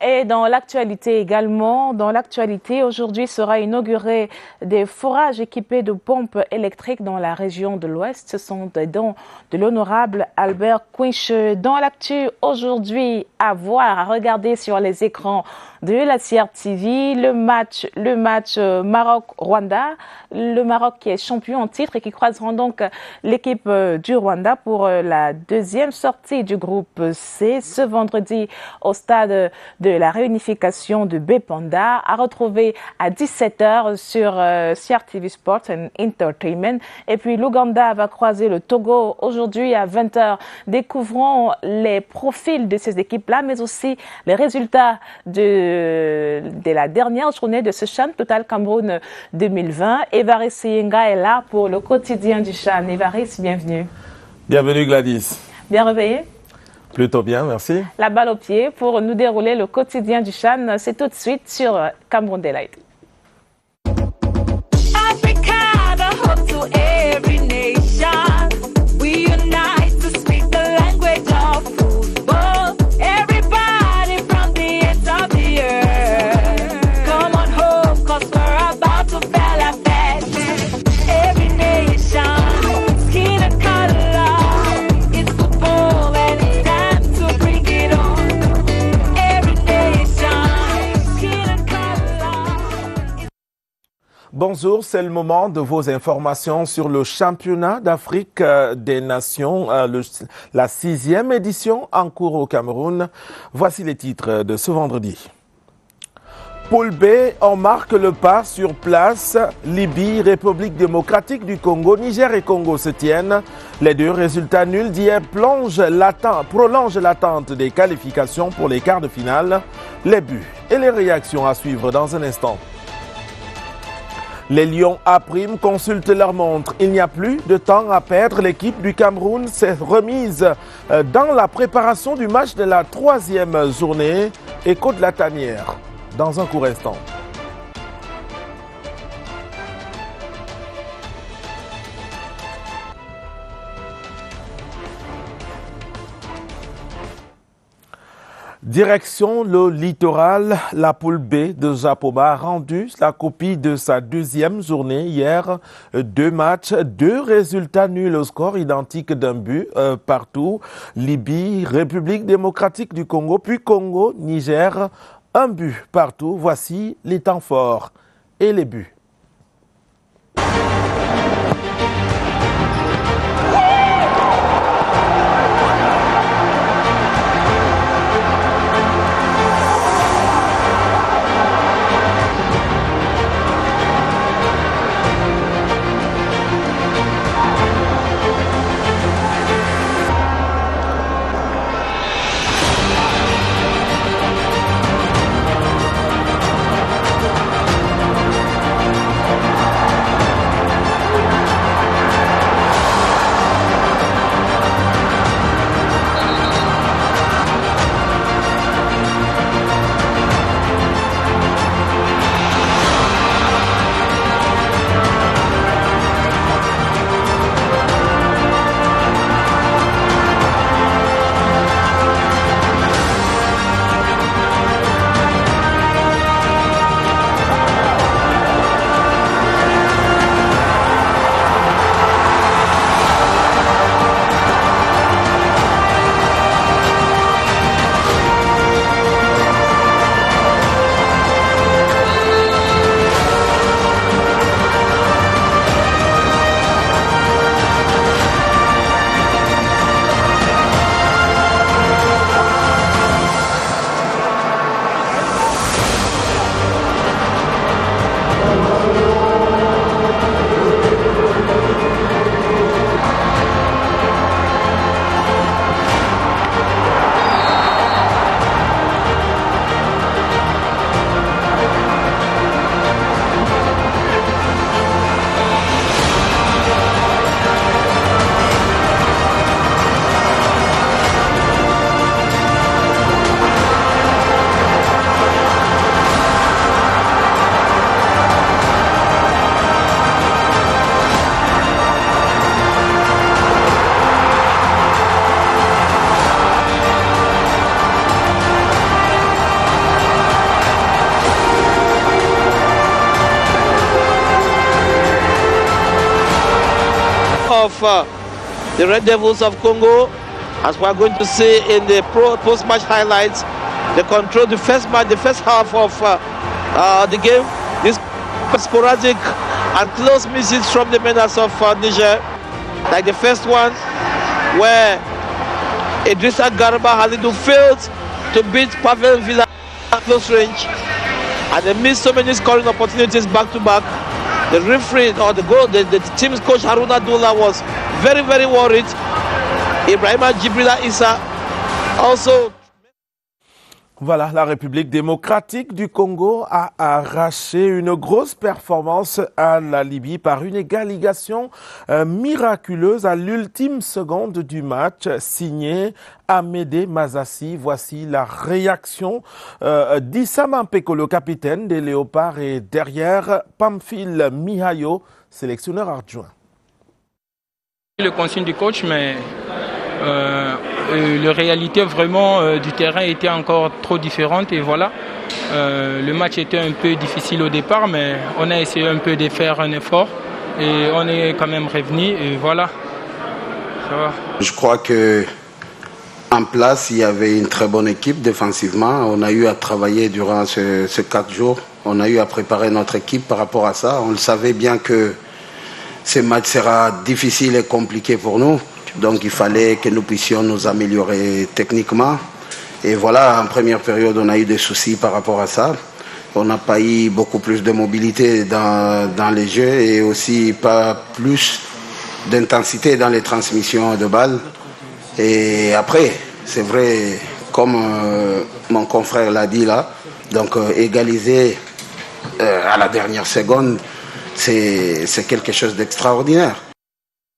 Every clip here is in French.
Et dans l'actualité également, aujourd'hui sera inauguré des forages équipés de pompes électriques dans la région de l'Ouest. Ce sont des dons de l'honorable Albert Quinch. Dans l'actu aujourd'hui, à voir, à regarder sur les écrans de la CRTV, le match Maroc-Rwanda. Le Maroc qui est champion en titre et qui croisera donc l'équipe du Rwanda pour la deuxième sortie du groupe C ce vendredi au stade de la réunification de Bepanda, à retrouver à 17h sur CRTV Sports and Entertainment. Et puis l'Ouganda va croiser le Togo aujourd'hui à 20h. Découvrons les profils de ces équipes-là, mais aussi les résultats de la dernière journée de ce CHAN Total Cameroun 2020. Évariste Yenga est là pour le quotidien du CHAN. Évariste, bienvenue. Bienvenue Gladys. Bien réveillé? Plutôt bien, merci. La balle au pied pour nous dérouler le quotidien du CHAN. C'est tout de suite sur Cameroun Delight. Bonjour, c'est le moment de vos informations sur le championnat d'Afrique des Nations, la 6e édition en cours au Cameroun. Voici les titres de ce vendredi. Poule B, on marque le pas sur place. Libye, République démocratique du Congo, Niger et Congo se tiennent. Les deux résultats nuls d'hier prolongent l'attente des qualifications pour les quarts de finale. Les buts et les réactions à suivre dans un instant. Les Lions A' consultent leur montre. Il n'y a plus de temps à perdre. L'équipe du Cameroun s'est remise dans la préparation du match de la 3e journée. Écho de la tanière dans un court instant. Direction le littoral, la poule B de Japoma a rendu la copie de sa 2e journée hier. 2 matchs, 2 résultats nuls au score identique d'un but partout. Libye, République démocratique du Congo, puis Congo, Niger, 1 but partout. Voici les temps forts et les buts. the Red Devils of Congo, as we are going to see in the post-match highlights. They controlled the first half of the game. This sporadic and close misses from the menace of Niger, like the first one where Idrissa Garba Halidou failed to beat Pavel Villa at close range, and they missed so many scoring opportunities back to back. The referee or the team's coach Haruna Doula was very, very worried. Ibrahima Djibrila Issa also. Voilà, la République démocratique du Congo a arraché une grosse performance à la Libye par une égalisation miraculeuse à l'ultime seconde du match, signée Amédée Mazassi. Voici la réaction d'Issa Mampeko, le capitaine des Léopards, et derrière Pamphile Mihayo, sélectionneur adjoint. Le consigne du coach, mais la réalité vraiment du terrain était encore trop différente et voilà. Le match était un peu difficile au départ, mais on a essayé un peu de faire un effort et on est quand même revenu et voilà. Ça va. Je crois que en place, il y avait une très bonne équipe défensivement. On a eu à travailler durant ces 4 jours. On a eu à préparer notre équipe par rapport à ça. On le savait bien que ce match sera difficile et compliqué pour nous. Donc il fallait que nous puissions nous améliorer techniquement. Et voilà, en première période, on a eu des soucis par rapport à ça. On n'a pas eu beaucoup plus de mobilité dans les jeux et aussi pas plus d'intensité dans les transmissions de balles. Et après, c'est vrai, comme mon confrère l'a dit là, donc égaliser à la dernière seconde, c'est quelque chose d'extraordinaire.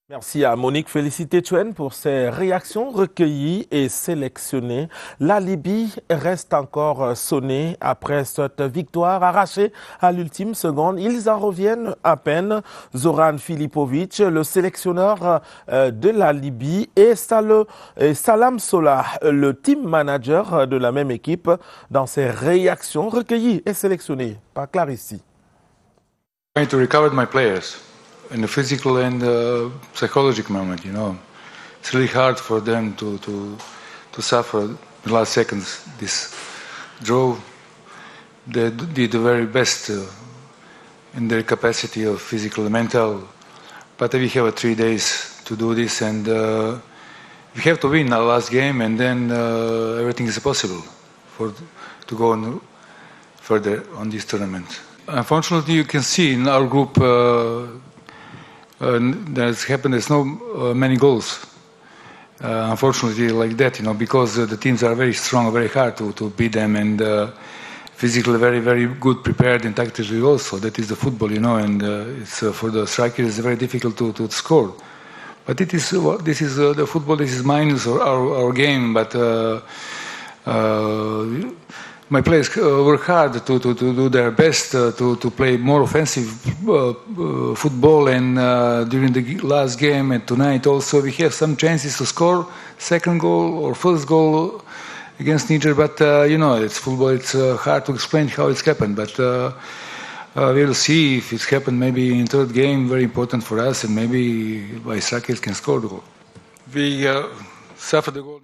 Merci à Monique Félicité Chuen pour ses réactions recueillies et sélectionnées. La Libye reste encore sonnée après cette victoire arrachée à l'ultime seconde. Ils en reviennent à peine. Zoran Filipovic, le sélectionneur de la Libye, et Salam Sola, le team manager de la même équipe, dans ses réactions recueillies et sélectionnées par Clarissi. Trying to recover my players in the physical and psychological moment, you know. It's really hard for them to suffer the last seconds this draw. They did the very best in their capacity of physical and mental, but we have 3 days to do this, and we have to win our last game, and then everything is possible to go on further on this tournament. Unfortunately, you can see in our group that's happened. There's no many goals. Unfortunately, like that, you know, because the teams are very strong, very hard to beat them, and physically very, very good prepared and tactically also. That is the football, you know, and it's for the strikers it's very difficult to score. But this is the football. This is minus our game, but. My players work hard to do their best to play more offensive football, and during the last game and tonight also we have some chances to score second goal or first goal against Niger, but you know, it's football, it's hard to explain how it's happened, but we'll see if it's happened maybe in third game, very important for us, and maybe by strikers can score the goal. We suffered the goal.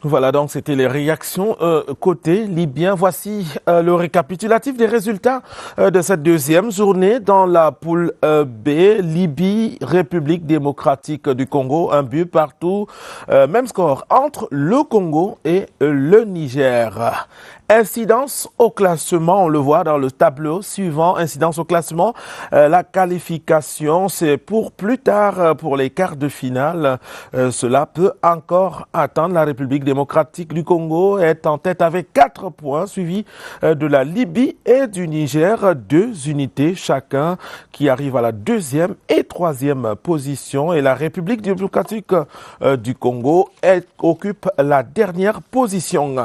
Voilà, donc c'était les réactions côté libyen. Voici le récapitulatif des résultats de cette deuxième journée dans la poule B. Libye, République démocratique du Congo, 1 but partout. Même score entre le Congo et le Niger. Incidence au classement, on le voit dans le tableau suivant. Incidence au classement, la qualification, c'est pour plus tard, pour les quarts de finale. Cela peut encore attendre. La République démocratique du Congo est en tête avec 4 points, suivi de la Libye et du Niger, 2 unités chacun, qui arrivent à la 2e et 3e position. Et la République démocratique du Congo occupe la dernière position.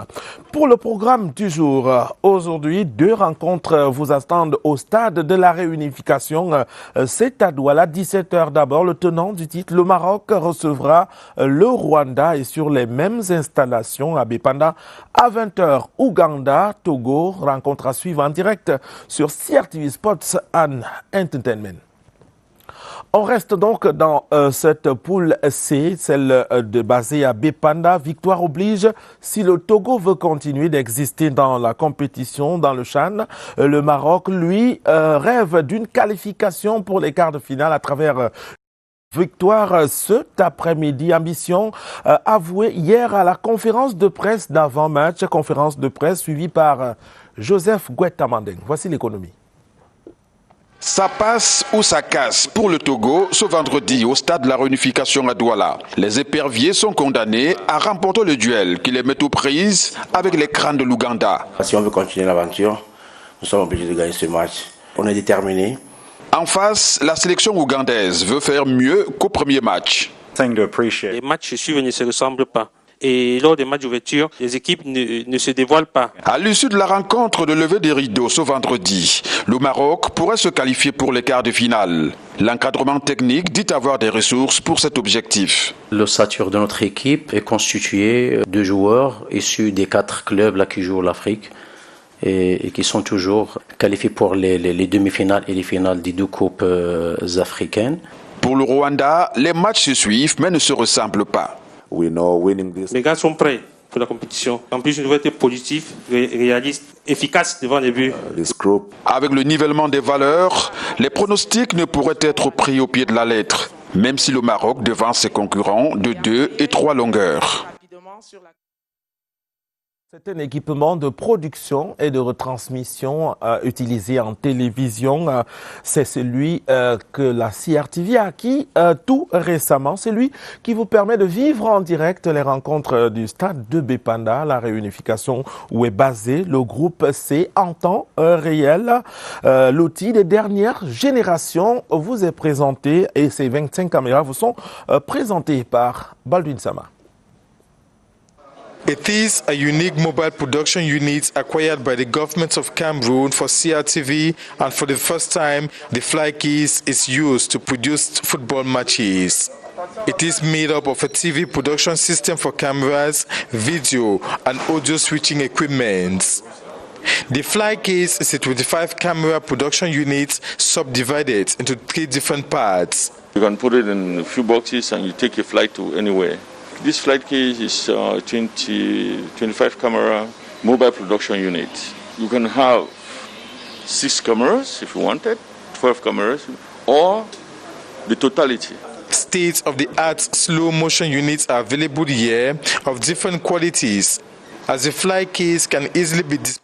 Pour le programme du jour, aujourd'hui, 2 rencontres vous attendent au stade de la réunification. C'est à Douala, 17h d'abord. Le tenant du titre, le Maroc, recevra le Rwanda, et sur les mêmes installations à Bepanda, à 20h, Ouganda, Togo. Rencontre à suivre en direct sur CRTV Sports and Entertainment. On reste donc dans cette poule C, celle basée à Bépanda. Victoire oblige. Si le Togo veut continuer d'exister dans la compétition, dans le CHAN, le Maroc, lui, rêve d'une qualification pour les quarts de finale à travers victoire cet après-midi. Ambition avouée hier à la conférence de presse d'avant-match, conférence de presse suivie par Joseph Guetta-Mandeng. Voici l'économie. Ça passe ou ça casse pour le Togo ce vendredi au stade de la réunification à Douala. Les éperviers sont condamnés à remporter le duel qui les met aux prises avec les crânes de l'Ouganda. Si on veut continuer l'aventure, nous sommes obligés de gagner ce match. On est déterminés. En face, la sélection ougandaise veut faire mieux qu'au premier match. Les matchs suivants ne se ressemblent pas. Et lors des matchs d'ouverture, les équipes ne se dévoilent pas. À l'issue de la rencontre de levée des rideaux ce vendredi, le Maroc pourrait se qualifier pour les quarts de finale. L'encadrement technique dit avoir des ressources pour cet objectif. L'ossature de notre équipe est constituée de joueurs issus des 4 clubs là qui jouent l'Afrique et qui sont toujours qualifiés pour les demi-finales et les finales des 2 coupes africaines. Pour le Rwanda, les matchs se suivent mais ne se ressemblent pas. Les gars sont prêts pour la compétition. En plus, ils doivent être positifs, réalistes, efficaces devant les buts. Avec le nivellement des valeurs, les pronostics ne pourraient être pris au pied de la lettre, même si le Maroc devance ses concurrents de 2 et 3 longueurs. C'est un équipement de production et de retransmission utilisé en télévision. C'est celui que la CRTV a acquis tout récemment. C'est lui qui vous permet de vivre en direct les rencontres du stade de Bépanda, la réunification où est basé le groupe C en temps réel. L'outil des dernières générations vous est présenté et ces 25 caméras vous sont présentées par Baldwin Sama. It is a unique mobile production unit acquired by the government of Cameroon for CRTV, and for the first time, the Flykeys is used to produce football matches. It is made up of a TV production system for cameras, video, and audio switching equipment. The Flykeys is a 25 camera production unit subdivided into 3 different parts. You can put it in a few boxes and you take your flight to anywhere. This flight case is 25 camera mobile production unit. You can have 6 cameras if you wanted, 12 cameras, or the totality. State-of-the-art slow motion units are available here of different qualities, as the fly case can easily be displayed.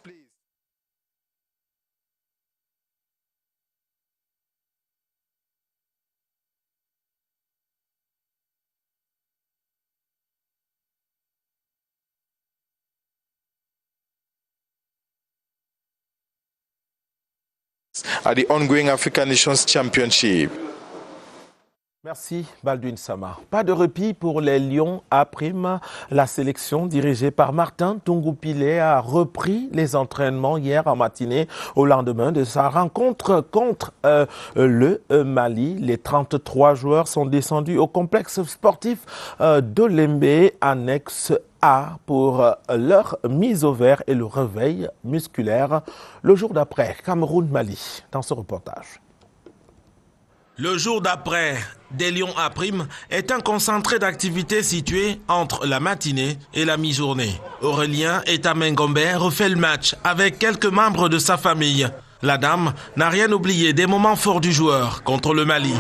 At the ongoing African Nations Championship. Merci Baldwin Sama. Pas de répit pour les Lions A'. La sélection dirigée par Martin Tungoupilé a repris les entraînements hier en matinée au lendemain de sa rencontre contre le Mali. Les 33 joueurs sont descendus au complexe sportif d'Olembe, annexe A, pour leur mise au vert et le réveil musculaire le jour d'après. Cameroun-Mali, dans ce reportage. Le jour d'après des Lions A' est un concentré d'activités situé entre la matinée et la mi-journée. Aurélien Etamengombe refait le match avec quelques membres de sa famille. La dame n'a rien oublié des moments forts du joueur contre le Mali.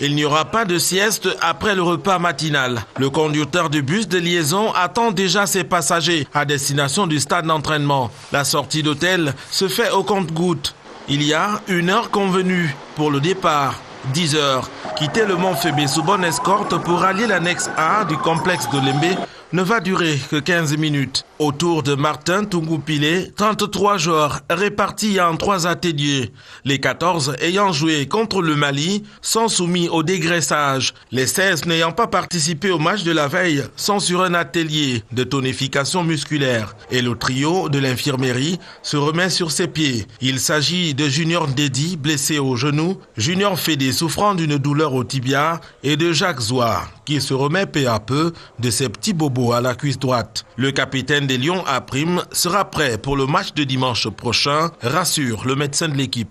Il n'y aura pas de sieste après le repas matinal. Le conducteur du bus de liaison attend déjà ses passagers à destination du stade d'entraînement. La sortie d'hôtel se fait au compte-gouttes. Il y a une heure convenue pour le départ. 10 heures. Quitter le Mont Fébé sous bonne escorte pour allier l'annexe A du complexe de Lembe ne va durer que 15 minutes. Autour de Martin Tungoupilé, 33 joueurs répartis en 3 ateliers. Les 14 ayant joué contre le Mali sont soumis au dégraissage. Les 16 n'ayant pas participé au match de la veille sont sur un atelier de tonification musculaire. Et le trio de l'infirmerie se remet sur ses pieds. Il s'agit de Junior Ndedi, blessé au genou, Junior Fédé souffrant d'une douleur au tibia et de Jacques Zoua, qui se remet peu à peu de ses petits bobos à la cuisse droite. Le capitaine des Lions A' sera prêt pour le match de dimanche prochain, rassure le médecin de l'équipe.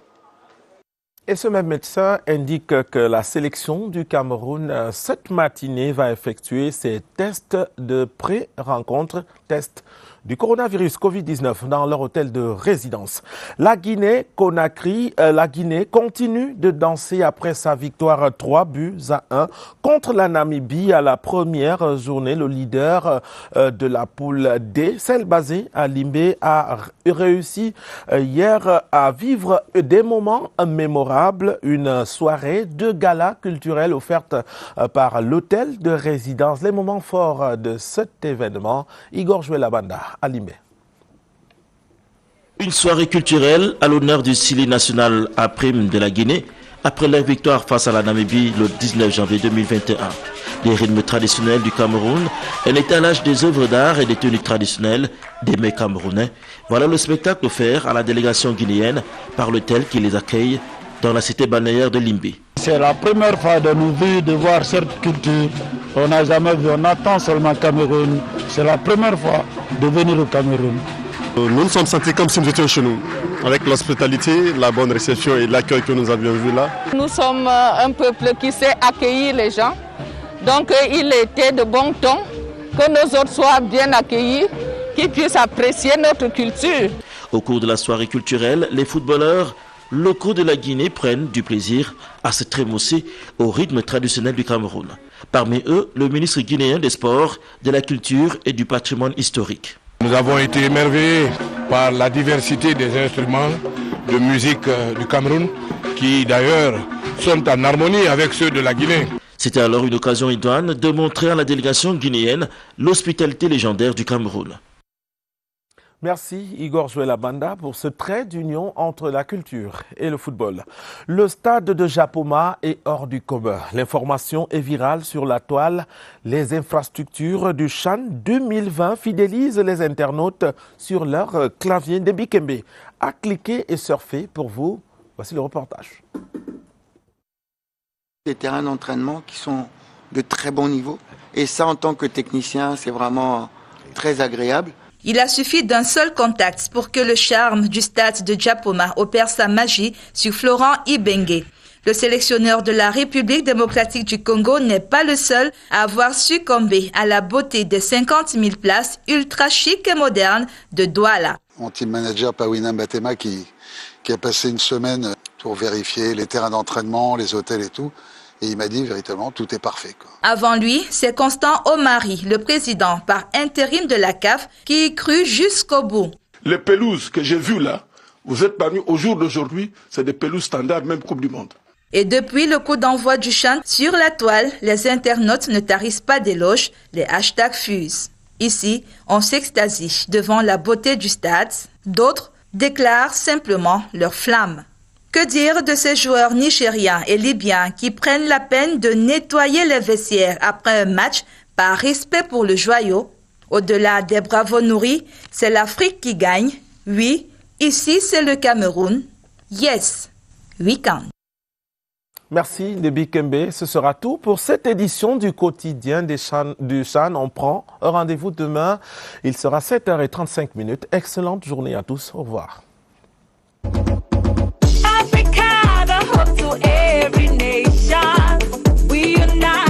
Et ce même médecin indique que la sélection du Cameroun cette matinée va effectuer ses tests de pré-rencontre, tests du coronavirus Covid-19 dans leur hôtel de résidence. La Guinée continue de danser après sa victoire 3-1 contre la Namibie à la première journée. Le leader de la poule D, celle basée à Limbé, a réussi hier à vivre des moments mémorables. Une soirée de gala culturel offerte par l'hôtel de résidence. Les moments forts de cet événement, Igor Jouelabanda à Limbé. Une soirée culturelle à l'honneur du Sili national A' de la Guinée après leur victoire face à la Namibie le 19 janvier 2021. Des rythmes traditionnels du Cameroun, un étalage des œuvres d'art et des tenues traditionnelles des mets camerounais. Voilà le spectacle offert à la délégation guinéenne par l'hôtel qui les accueille dans la cité balnéaire de Limbé. C'est la première fois de nos vies de voir cette culture. On n'a jamais vu, on attend seulement Cameroun. C'est la première fois de venir au Cameroun. Nous nous sommes sentis comme si nous étions chez nous, avec l'hospitalité, la bonne réception et l'accueil que nous avions vu là. Nous sommes un peuple qui sait accueillir les gens. Donc il était de bon ton que nos autres soient bien accueillis, qu'ils puissent apprécier notre culture. Au cours de la soirée culturelle, les footballeurs locaux de la Guinée prennent du plaisir à se trémousser au rythme traditionnel du Cameroun. Parmi eux, le ministre guinéen des Sports, de la Culture et du Patrimoine historique. Nous avons été émerveillés par la diversité des instruments de musique du Cameroun qui d'ailleurs sont en harmonie avec ceux de la Guinée. C'était alors une occasion idoine de montrer à la délégation guinéenne l'hospitalité légendaire du Cameroun. Merci Igor Jouelabanda pour ce trait d'union entre la culture et le football. Le stade de Japoma est hors du commun. L'information est virale sur la toile. Les infrastructures du CHAN 2020 fidélisent les internautes sur leur clavier de Bikembe. À cliquer et surfer pour vous. Voici le reportage. Des terrains d'entraînement qui sont de très bon niveau. Et ça, en tant que technicien, c'est vraiment très agréable. Il a suffi d'un seul contact pour que le charme du stade de Japoma opère sa magie sur Florent Ibenge. Le sélectionneur de la République démocratique du Congo n'est pas le seul à avoir succombé à la beauté des 50 000 places ultra chic et modernes de Douala. Mon team manager Pawina Mbatema qui a passé une semaine pour vérifier les terrains d'entraînement, les hôtels et tout. Et il m'a dit véritablement tout est parfait. Avant lui, c'est Constant Omari, le président par intérim de la CAF, qui y crut jusqu'au bout. Les pelouses que j'ai vues là, vous êtes parmi au jour d'aujourd'hui, c'est des pelouses standards, même Coupe du Monde. Et depuis le coup d'envoi du CHAN, sur la toile, les internautes ne tarissent pas d'éloges, les hashtags fusent. Ici, on s'extasie devant la beauté du stade. D'autres déclarent simplement leur flamme. Que dire de ces joueurs nigériens et libyens qui prennent la peine de nettoyer les vestiaires après un match par respect pour le joyau? Au-delà des bravos nourris, c'est l'Afrique qui gagne. Oui, ici c'est le Cameroun. Yes, we can. Merci de Bikembe. Ce sera tout pour cette édition du quotidien du CHAN. On prend un rendez-vous demain. Il sera 7h35. Excellente journée à tous. Au revoir. To every nation, we unite.